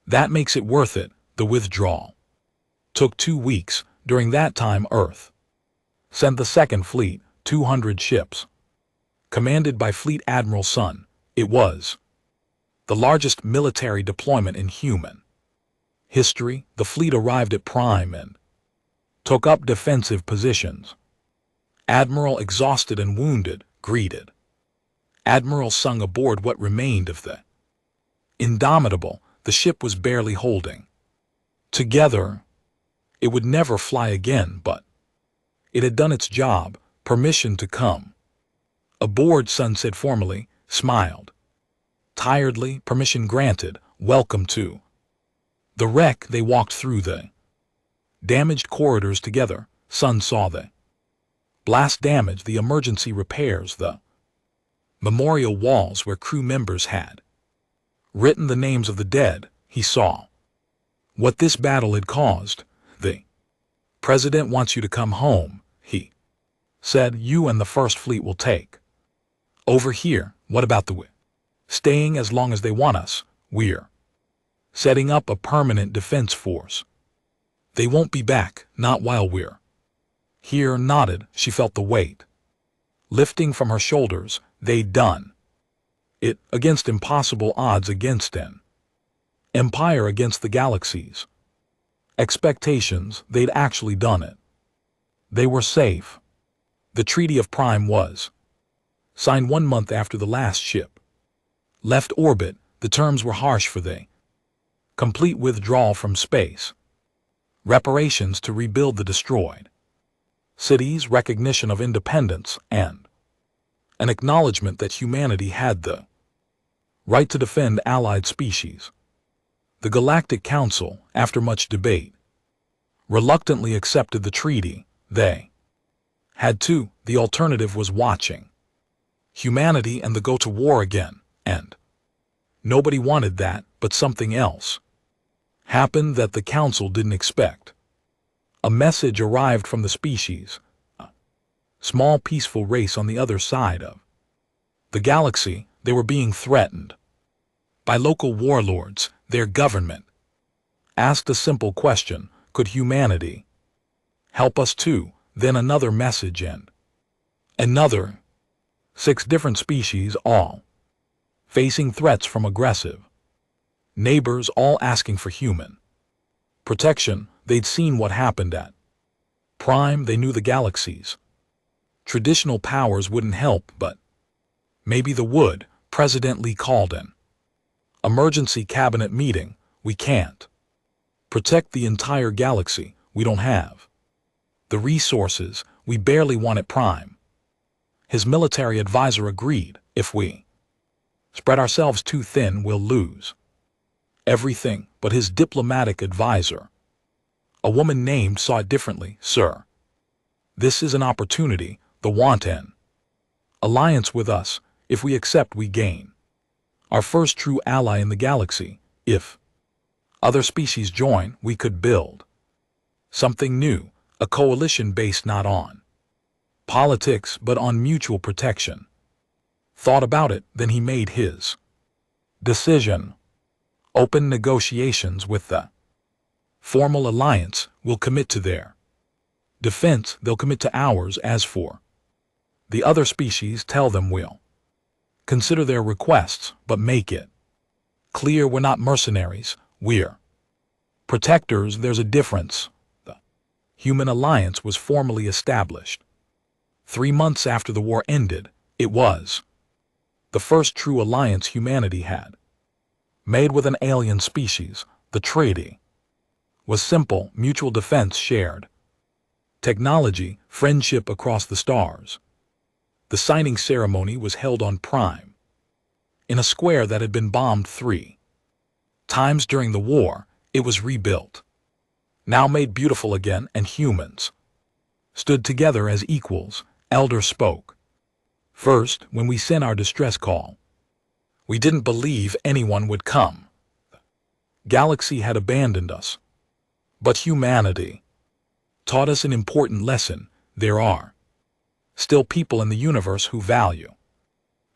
That makes it worth it. The withdrawal took 2 weeks. During that time, Earth sent the Second Fleet, 200 ships, commanded by Fleet Admiral Sun. It was the largest military deployment in human history. The fleet arrived at Prime and took up defensive positions. Admiral, exhausted and wounded, greeted Admiral Sung aboard what remained of the Indomitable. The ship was barely holding together. It would never fly again, but it had done its job. Permission to come aboard, Sun said formally, smiled tiredly. Permission granted. Welcome to the wreck. They walked through the damaged corridors together. Sun saw the blast damage, the emergency repairs, the memorial walls where crew members had written the names of the dead. He saw what this battle had caused. The president wants you to come home, he said, "You and the First Fleet will take over here. What about the staying as long as they want us? We're setting up a permanent defense force. They won't be back, not while we're here." Nodded. She felt the weight lifting from her shoulders. They'd done it against impossible odds, against an empire, against the galaxy's expectations. They'd actually done it. They were safe. The Treaty of Prime was signed 1 month after the last ship left orbit. The terms were harsh for the complete withdrawal from space, reparations to rebuild the destroyed cities, recognition of independence, and an acknowledgement that humanity had the right to defend allied species. The Galactic Council, after much debate, reluctantly accepted the treaty. They had to. The alternative was watching humanity and the go to war again, and nobody wanted that. But something else happened that the Council didn't expect. A message arrived from the species, a small peaceful race on the other side of the galaxy. They were being threatened by local warlords. Their government asked a simple question: could humanity help us too? Then another message, and another. 6 different species, all facing threats from aggressive neighbors, all asking for human protection. They'd seen what happened at Prime. They knew the galaxy's traditional powers wouldn't help, but maybe the would. President Lee called an emergency cabinet meeting. We can't protect the entire galaxy. We don't have the resources. We barely want it. Prime, his military advisor, agreed. If we spread ourselves too thin, we'll lose everything. But his diplomatic advisor, a woman named, saw it differently. "Sir, this is an opportunity. The want an alliance with us. If we accept, we gain our first true ally in the galaxy. If other species join, we could build something new, a coalition based not on politics but on mutual protection." Thought about it, then he made his decision. Open negotiations with the formal alliance. We'll commit to their defense. They'll commit to ours. As for the other species, tell them we'll consider their requests, but make it clear we're not mercenaries. We're protectors. There's a difference. The human alliance was formally established 3 months after the war ended. It was the first true alliance humanity had made with an alien species. The treaty was simple: mutual defense, shared technology, friendship across the stars. The signing ceremony was held on Prime, in a square that had been bombed 3 times during the war. It was rebuilt, now made beautiful again, and humans stood together as equals. Elder spoke first. "When we sent our distress call, we didn't believe anyone would come. The galaxy had abandoned us. But humanity taught us an important lesson. There are still people in the universe who value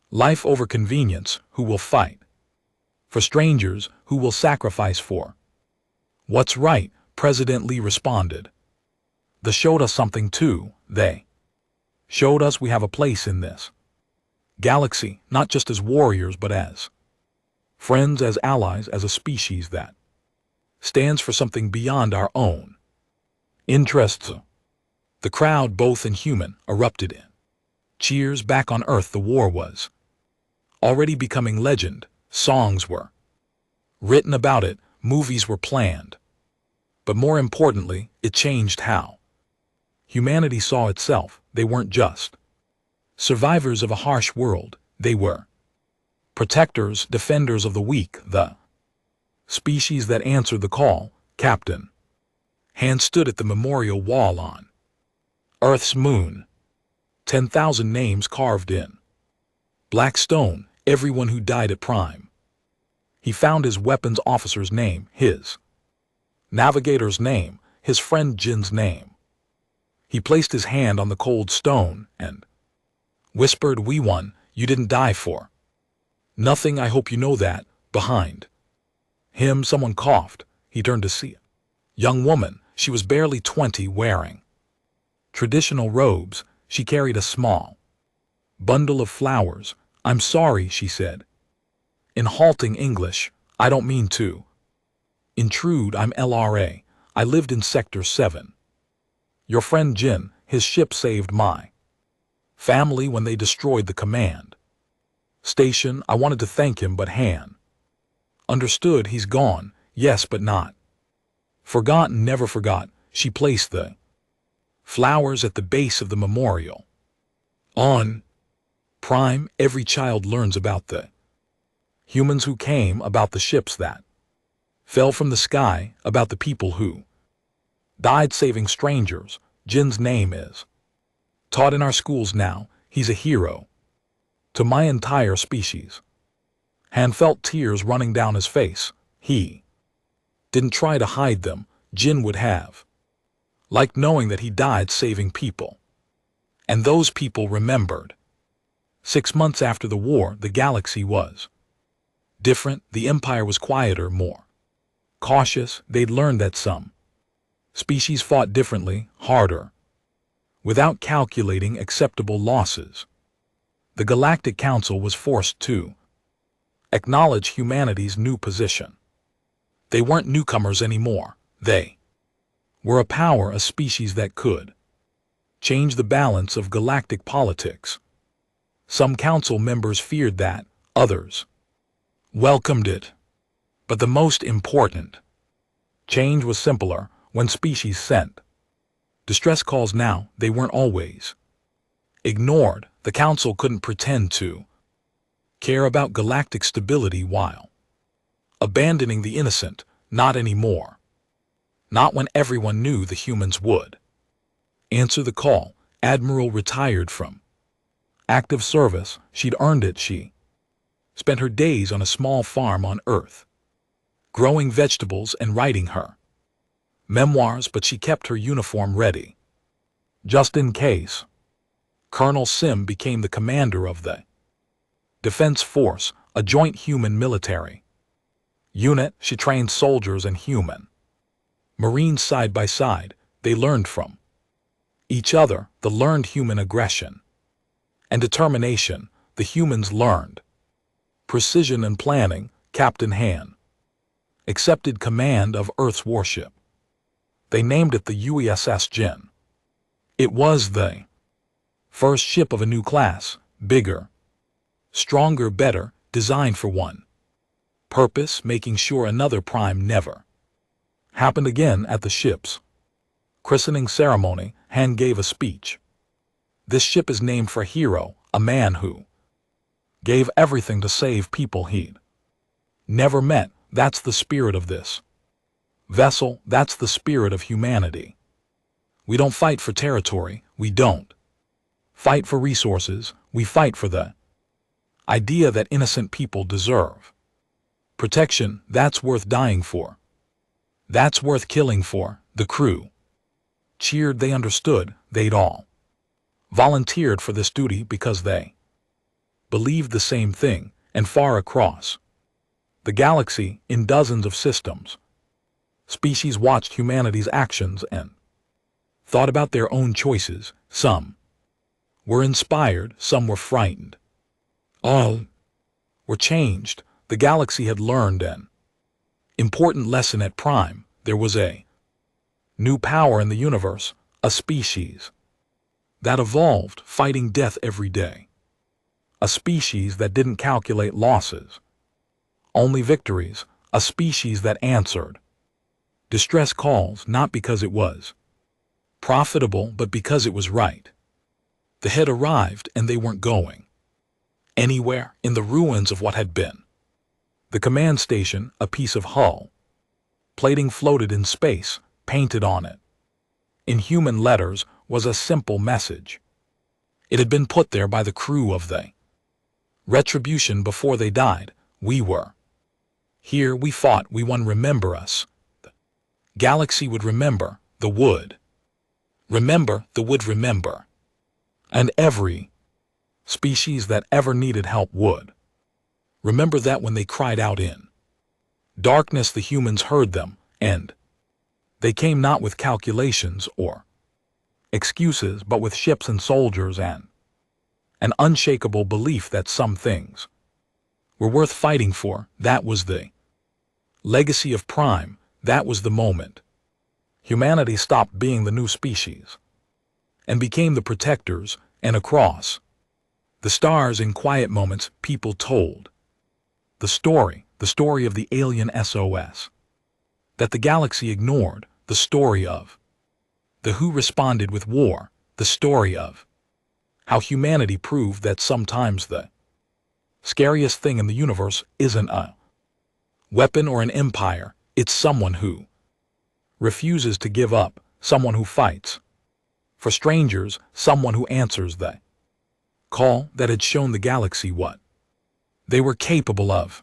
life over convenience, who will fight for strangers, who will sacrifice for what's right." President Lee responded. "They showed us something too. They showed us we have a place in this galaxy, not just as warriors but as friends, as allies, as a species that stands for something beyond our own interests." The crowd, both inhuman, erupted in cheers. Back on Earth, the war was already becoming legend. Songs were written about it, movies were planned. But more importantly, it changed how humanity saw itself. They weren't just survivors of a harsh world. They were protectors, defenders of the weak, the species that answered the call. Captain Hand stood at the memorial wall on Earth's moon. 10,000 names carved in black stone, everyone who died at Prime. He found his weapons officer's name, his navigator's name, his friend Jin's name. He placed his hand on the cold stone and whispered, "We won. You didn't die for nothing. I hope you know that." Behind him, someone coughed. He turned to see a young woman. She was barely 20, wearing traditional robes. She carried a small bundle of flowers. "I'm sorry," she said, in halting English. "I don't mean to intrude. I'm LRA. I lived in Sector 7. Your friend Jin, his ship saved my family when they destroyed the command station. I wanted to thank him, but Han understood. He's gone. Yes, but not forgotten. Never forgot." She placed the flowers at the base of the memorial. On Prime, every child learns about the humans who came, about the ships that fell from the sky, about the people who died saving strangers. Jin's name is taught in our schools now. He's a hero to my entire species. Han felt tears running down his face. He didn't try to hide them. Jin would have liked knowing that he died saving people. And those people remembered. 6 months after the war, the galaxy was different. The Empire was quieter, more cautious. They'd learned that some species fought differently, harder, without calculating acceptable losses. The Galactic Council was forced to acknowledge humanity's new position. They weren't newcomers anymore. They were a power, a species that could change the balance of galactic politics. Some council members feared that, others welcomed it. But the most important change was simpler. When species sent distress calls now, they weren't always ignored. The council couldn't pretend to care about galactic stability while abandoning the innocent. Not anymore. Not when everyone knew the humans would answer the call. Admiral retired from active service. She'd earned it. She spent her days on a small farm on Earth, growing vegetables and writing her memoirs, but she kept her uniform ready, just in case. Colonel Sim became the commander of the Defense Force, a joint human military unit. She trained soldiers and human Marines side by side. They learned from each other. The learned human aggression and determination. The humans learned precision and planning. Captain Han accepted command of Earth's warship. They named it the USS Jin. It was the first ship of a new class, bigger, stronger, better, designed for one purpose, making sure another prime never happened again. At the ship's christening ceremony, Han gave a speech. "This ship is named for a hero, a man who gave everything to save people he'd never met. That's the spirit of this vessel. That's the spirit of humanity. We don't fight for territory. We don't fight for resources. We fight for the idea that innocent people deserve protection. That's worth dying for. That's worth killing for." The crew cheered. They understood. They'd all volunteered for this duty because they believed the same thing. And far across the galaxy, in dozens of systems, species watched humanity's actions and thought about their own choices. Some were inspired, some were frightened. All were changed. The galaxy had learned an important lesson at Prime. There was a new power in the universe, a species that evolved, fighting death every day. A species that didn't calculate losses, only victories. A species that answered distress calls not because it was profitable, but because it was right. The head arrived, and they weren't going anywhere. In the ruins of what had been the command station, a piece of hull plating floated in space. Painted on it, in human letters, was a simple message. It had been put there by the crew of the Retribution before they died. "We were here. We fought. We won. Remember us." The galaxy would remember. The would Remember the would remember. And every species that ever needed help would. Remember that when they cried out in darkness, the humans heard them, and they came not with calculations or excuses, but with ships and soldiers and an unshakable belief that some things were worth fighting for. That was the legacy of Prime. That was the moment humanity stopped being the new species and became the protectors, and across the stars in quiet moments people told the story of the alien SOS that the galaxy ignored, the story of the who responded with war, the story of how humanity proved that sometimes the scariest thing in the universe isn't a weapon or an empire, it's someone who refuses to give up, someone who fights for strangers, someone who answers the call that had shown the galaxy what they were capable of.